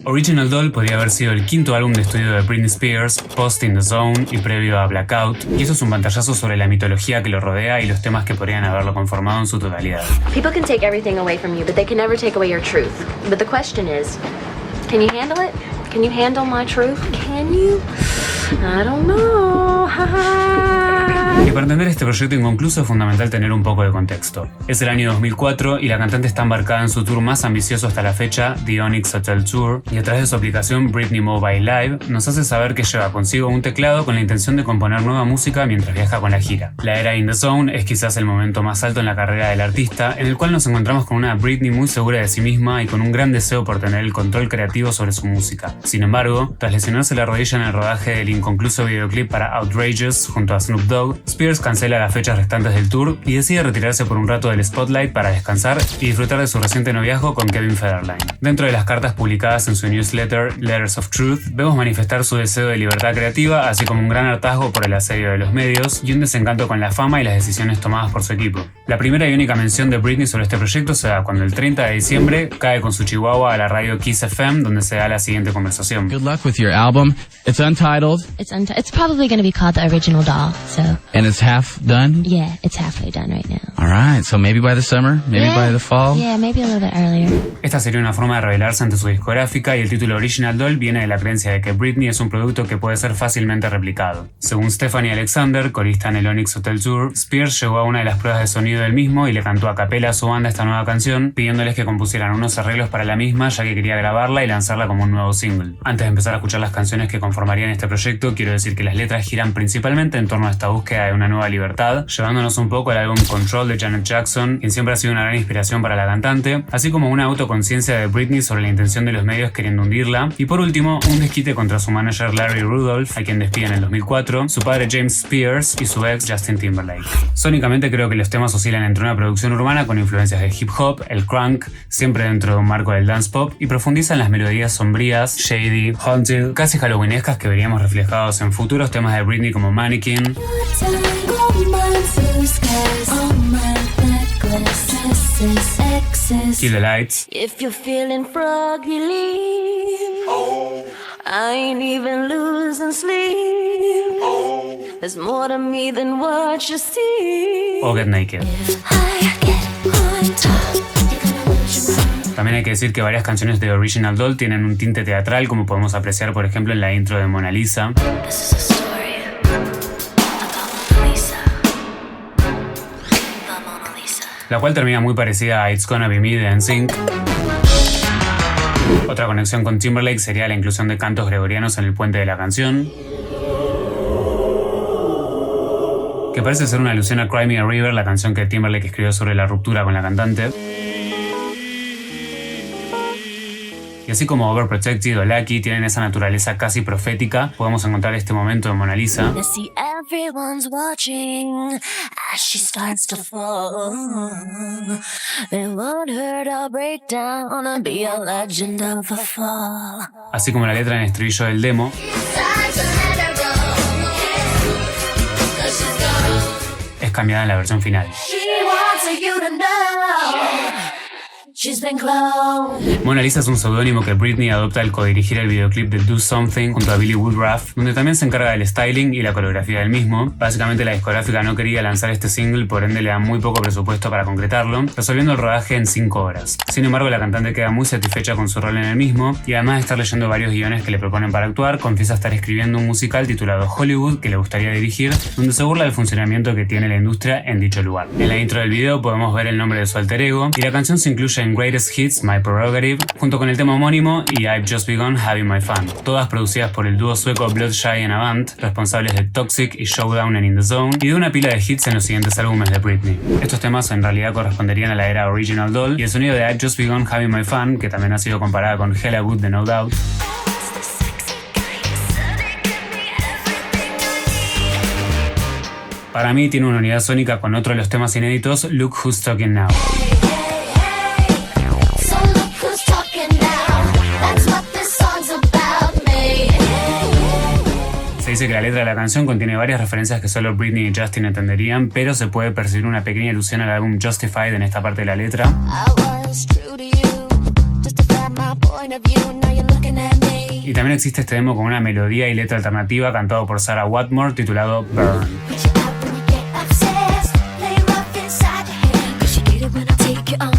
Original Doll podría haber sido el quinto álbum de estudio de Britney Spears, post In The Zone y previo a Blackout, y eso es un pantallazo sobre la mitología que lo rodea y los temas que podrían haberlo conformado en su totalidad. People can take everything away from you, but they can never take away your truth. But the question is, can you handle it? Can you handle my truth? Can you? I don't know. Y para entender este proyecto inconcluso es fundamental tener un poco de contexto. Es el año 2004 y la cantante está embarcada en su tour más ambicioso hasta la fecha, The Onyx Hotel Tour, y a través de su aplicación Britney Mobile Live nos hace saber que lleva consigo un teclado con la intención de componer nueva música mientras viaja con la gira. La era In The Zone es quizás el momento más alto en la carrera del artista, en el cual nos encontramos con una Britney muy segura de sí misma y con un gran deseo por tener el control creativo sobre su música. Sin embargo, tras lesionarse la rodilla en el rodaje del inconcluso videoclip para Outrageous junto a Snoop Dogg, Spears cancela las fechas restantes del tour y decide retirarse por un rato del spotlight para descansar y disfrutar de su reciente noviazgo con Kevin Federline. Dentro de las cartas publicadas en su newsletter Letters of Truth, vemos manifestar su deseo de libertad creativa, así como un gran hartazgo por el asedio de los medios y un desencanto con la fama y las decisiones tomadas por su equipo. La primera y única mención de Britney sobre este proyecto se da cuando el 30 de diciembre cae con su chihuahua a la radio Kiss FM, donde se da la siguiente conversación. Good luck with your album. It's untitled. It's probably going to be called The Original Doll, so. And it's half done? Yeah, it's halfway done right now. All right, so maybe by the summer, maybe by the fall? Yeah, maybe a little bit earlier. Esta sería una forma de revelarse ante su discográfica y el título Original Doll viene de la creencia de que Britney es un producto que puede ser fácilmente replicado. Según Stephanie Alexander, corista en el Onyx Hotel Tour, Spears llegó a una de las pruebas de sonido del mismo y le cantó a capela a su banda esta nueva canción, pidiéndoles que compusieran unos arreglos para la misma ya que quería grabarla y lanzarla como un nuevo single. Antes de empezar a escuchar las canciones que conformarían este proyecto, quiero decir que las letras giran principalmente en torno a esta búsqueda de una nueva libertad, llevándonos un poco al álbum Control de Janet Jackson, quien siempre ha sido una gran inspiración para la cantante, así como una autoconciencia de Britney sobre la intención de los medios queriendo hundirla, y por último, un desquite contra su manager Larry Rudolph, a quien despide en el 2004, su padre James Spears y su ex Justin Timberlake. Sónicamente creo que los temas oscilan entre una producción urbana con influencias del hip hop, el crunk, siempre dentro de un marco del dance pop, y profundizan las melodías sombrías, shady, haunted, casi halloweenescas que veríamos reflejados en futuros temas de Britney como Mannequin, Kill the Lights, If you're feeling froggy, I ain't even losing sleep. There's more to me than what you see. o Get Naked. También hay que decir que varias canciones de Original Doll tienen un tinte teatral, como podemos apreciar por ejemplo en la intro de Mona Lisa, la cual termina muy parecida a It's Gonna Be Me de NSYNC. Otra conexión con Timberlake sería la inclusión de cantos gregorianos en el puente de la canción, que parece ser una alusión a Cry Me a River, la canción que Timberlake escribió sobre la ruptura con la cantante. Y así como Overprotected o Lucky tienen esa naturaleza casi profética, podemos encontrar este momento en Mona Lisa, Everyone's watching as she starts to fall. It won't hurt, I'll break down and be a legend of a fall. así como la letra en el estribillo del demo, es cambiada en la versión final. She wants you to know she's been cloned. Mona Lisa es un seudónimo que Britney adopta al codirigir el videoclip de Do Something junto a Billy Woodruff, donde también se encarga del styling y la coreografía del mismo. Básicamente la discográfica no quería lanzar este single, por ende le da muy poco presupuesto para concretarlo, resolviendo el rodaje en 5 horas. Sin embargo, la cantante queda muy satisfecha con su rol en el mismo, y además de estar leyendo varios guiones que le proponen para actuar, confiesa estar escribiendo un musical titulado Hollywood que le gustaría dirigir, donde se burla del funcionamiento que tiene la industria en dicho lugar. En la intro del video podemos ver el nombre de su alter ego, y la canción se incluye en Greatest Hits, My Prerogative, junto con el tema homónimo y I've Just Begun Having My Fun, todas producidas por el dúo sueco Bloodshy and Avant, responsables de Toxic y Showdown en In The Zone, y de una pila de hits en los siguientes álbumes de Britney. Estos temas en realidad corresponderían a la era Original Doll, y el sonido de I've Just Begun Having My Fun, que también ha sido comparada con Hella Good de No Doubt, para mí tiene una unidad sónica con otro de los temas inéditos, Look Who's Talking Now. Se dice que la letra de la canción contiene varias referencias que solo Britney y Justin entenderían, pero se puede percibir una pequeña alusión al álbum Justified en esta parte de la letra. point of view, now you're looking at me. Y también existe este demo con una melodía y letra alternativa cantado por Sarah Watmore titulado Burn. Put you out when you get obsessed. Play rough inside your head. 'Cause you get it when I take you on.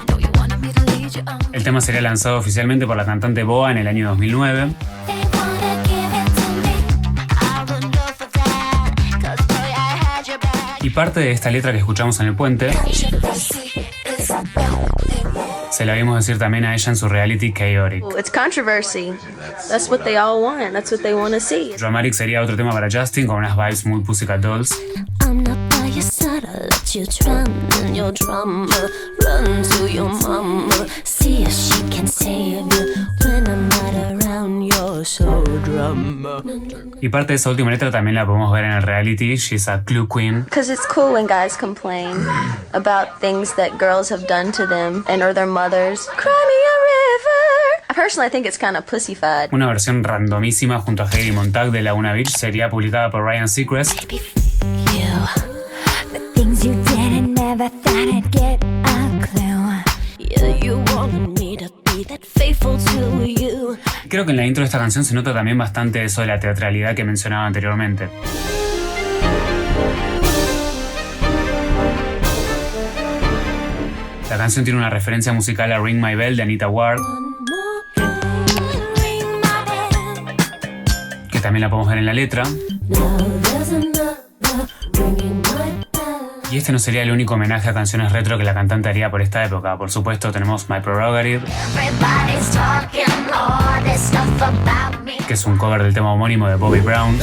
Know you wanted me to lead you on. El tema sería lanzado oficialmente por la cantante Boa en el año 2009. They wanna give it to me. I wouldn't go for that. 'Cause boy, I had your back. Y parte de esta letra que escuchamos en el puente se la vimos decir también a ella en su reality Chaotic. It's controversy. That's what they all want. That's what they want to see. Dramatic sería otro tema para Justin con unas vibes muy Pussycat Dolls. I'm not by your side, I'll let you drown in your drama. Run to your mama, see if she can save you. When I'm not around, you're so drama. Y parte de esa última letra también la podemos ver en el reality She's a Clue Queen. Because it's cool when guys complain about things that girls have done to them and or their mothers. Cry me a river. I personally think it's kind of pussyfied. Una versión randomísima junto a Heidi Montag de Laguna Beach sería publicada por Ryan Seacrest. You, the things you did and never thought I'd get a clue. Yeah, you wanted me to be that faithful to you. Creo que en la intro de esta canción se nota también bastante eso de la teatralidad que mencionaba anteriormente. La canción tiene una referencia musical a Ring My Bell de Anita Ward, que también la podemos ver en la letra. Y este no sería el único homenaje a canciones retro que la cantante haría por esta época. Por supuesto tenemos My Prerogative, que es un cover del tema homónimo de Bobby Brown.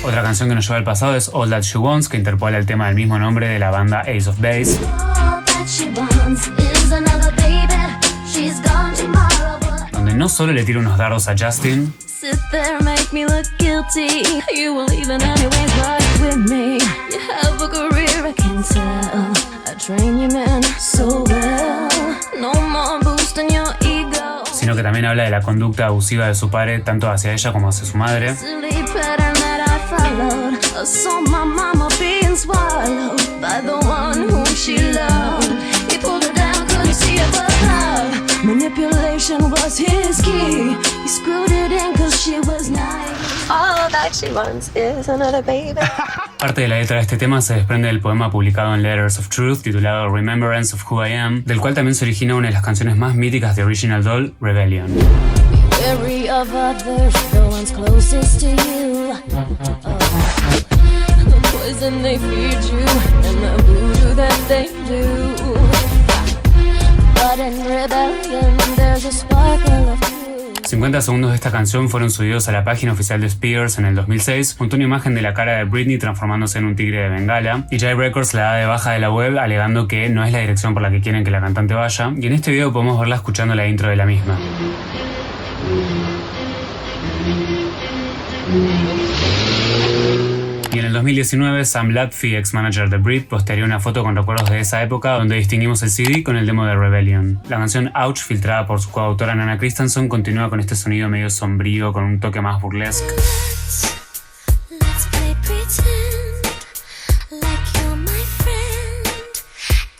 Otra canción que nos lleva al pasado es All That She Wants, que interpola el tema del mismo nombre de la banda Ace of Base, donde no solo le tira unos dardos a Justin, Sit there, make me look guilty. You will even anyways ride with me. You have a career, I can tell. I train you man so well. No more boosting your ego. sino que también habla de la conducta abusiva de su padre, tanto hacia ella como hacia su madre. Silly pattern that I followed. I saw my mama being swallowed by the one whom she loved. He pulled her down, couldn't see it but love. Manipulation was his key. He screwed it in cause she was nice. All that she wants is another baby. Parte de la letra de este tema se desprende del poema publicado en Letters of Truth titulado Remembrance of Who I Am, del cual también se origina una de las canciones más míticas de Original Doll, Rebellion. Wary of others, the ones closest to you. The poison they feed you and the voodoo that they do. But in rebellion, there's a sparkle of truth. 50 segundos de esta canción fueron subidos a la página oficial de Spears en el 2006, junto a una imagen de la cara de Britney transformándose en un tigre de Bengala, y Jive Records la da de baja de la web alegando que no es la dirección por la que quieren que la cantante vaya, y en este video podemos verla escuchando la intro de la misma. Y en el 2019, Sam Lutfi, ex-manager de Brit, postearía una foto con recuerdos de esa época donde distinguimos el CD con el demo de Rebellion. La canción Ouch, filtrada por su coautora Nana Christensen, continúa con este sonido medio sombrío con un toque más burlesque. Let's play pretend like you're my friend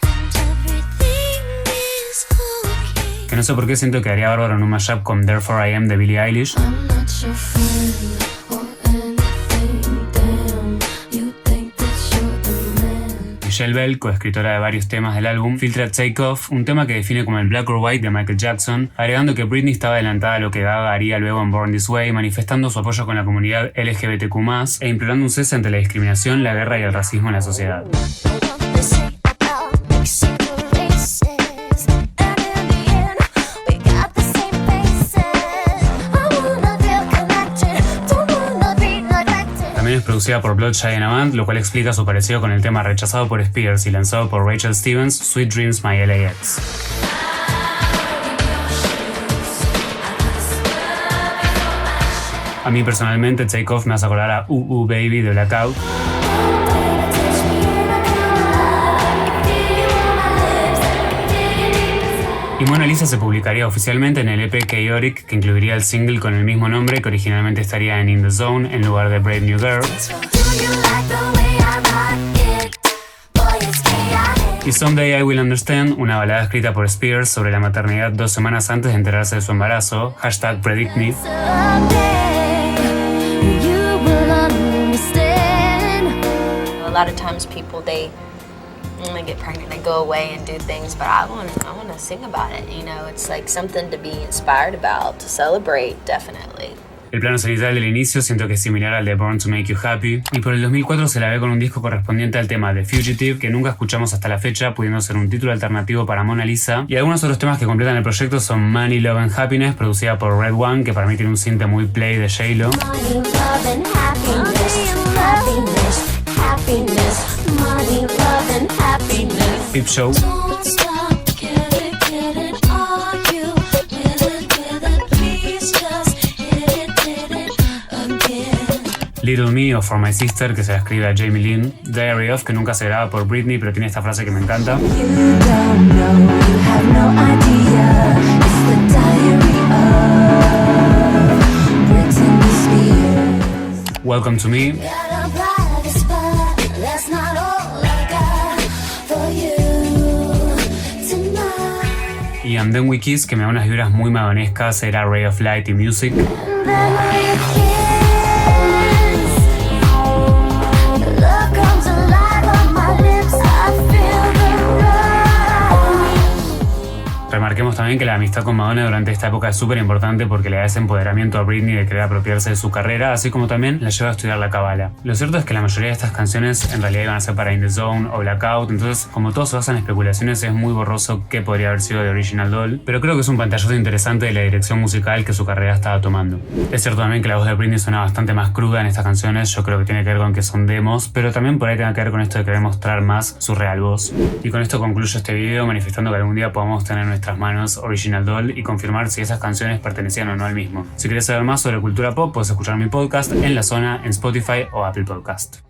and everything is okay. Que no sé por qué siento que haría bárbaro en un mashup con Therefore I Am de Billie Eilish. I'm not your friend or anything, damn. You think that you're the man. Michelle Bell, coescritora de varios temas del álbum, filtra Take Off, un tema que define como el Black or White de Michael Jackson, agregando que Britney estaba adelantada a lo que Gaga haría luego en Born This Way, manifestando su apoyo con la comunidad LGBTQ+, e implorando un cese ante la discriminación, la guerra y el racismo en la sociedad. They say about mixing the races, and in the end, we got the same faces. I wanna feel connected, don't wanna be neglected. También es producida por Bloodshy and Avant, lo cual explica su parecido con el tema rechazado por Spears y lanzado por Rachel Stevens, Sweet Dreams My LAX. A mí personalmente Take Off me hace acordar a Baby de Blackout. Y Mona Lisa se publicaría oficialmente en el EP Chaotic, que incluiría el single con el mismo nombre, que originalmente estaría en In The Zone en lugar de Brave New Girl. Do you like the way I rock it? Boy, it's chaotic. Y Someday I Will Understand, una balada escrita por Spears sobre la maternidad 2 semanas antes de enterarse de su embarazo, #PredictMe. Someday you will understand. A lot of times people, when they get pregnant, they go away and do things, but I want to sing about it, you know. It's like something to be inspired about, to celebrate, definitely. El plano cenital del inicio siento que es similar al de Born to Make You Happy, y por el 2004 se la ve con un disco correspondiente al tema The Fugitive, que nunca escuchamos hasta la fecha, pudiendo ser un título alternativo para Mona Lisa, y algunos otros temas que completan el proyecto son Money, Love and Happiness, producida por Red One, que para mí tiene un sinte muy play de J-Lo, Money, love, and happiness. Happiness, happiness. Money, love, and happiness. Peep Show, Don't stop, get it, all you with it, please just hit it again. Little Me o For My Sister, que se la escribe a Jamie Lynn, Diary Of, que nunca se graba por Britney, pero tiene esta frase que me encanta, You don't know, you have no idea. It's the diary of Britney Spears. Welcome to Me, Got a bright spot, that's not all I got for you tonight. y And Then We Kiss, que me da unas vibras muy madonescas, era Ray of Light y Music. And then we kiss. Love comes alive on my lips. I feel the rush. Remarquemos también que la amistad con Madonna durante esta época es súper importante porque le da ese empoderamiento a Britney de querer apropiarse de su carrera, así como también la lleva a estudiar la cábala. Lo cierto es que la mayoría de estas canciones en realidad iban a ser para In The Zone o Blackout, entonces como todo se basa en especulaciones es muy borroso qué podría haber sido de Original Doll, pero creo que es un pantallazo interesante de la dirección musical que su carrera estaba tomando. Es cierto también que la voz de Britney suena bastante más cruda en estas canciones, yo creo que tiene que ver con que son demos, pero también por ahí tiene que ver con esto de querer mostrar más su real voz. Y con esto concluyo este video manifestando que algún día podamos tener en nuestras manos Original Doll y confirmar si esas canciones pertenecían o no al mismo. Si quieres saber más sobre cultura pop, puedes escuchar mi podcast en La Zona, en Spotify o Apple Podcast.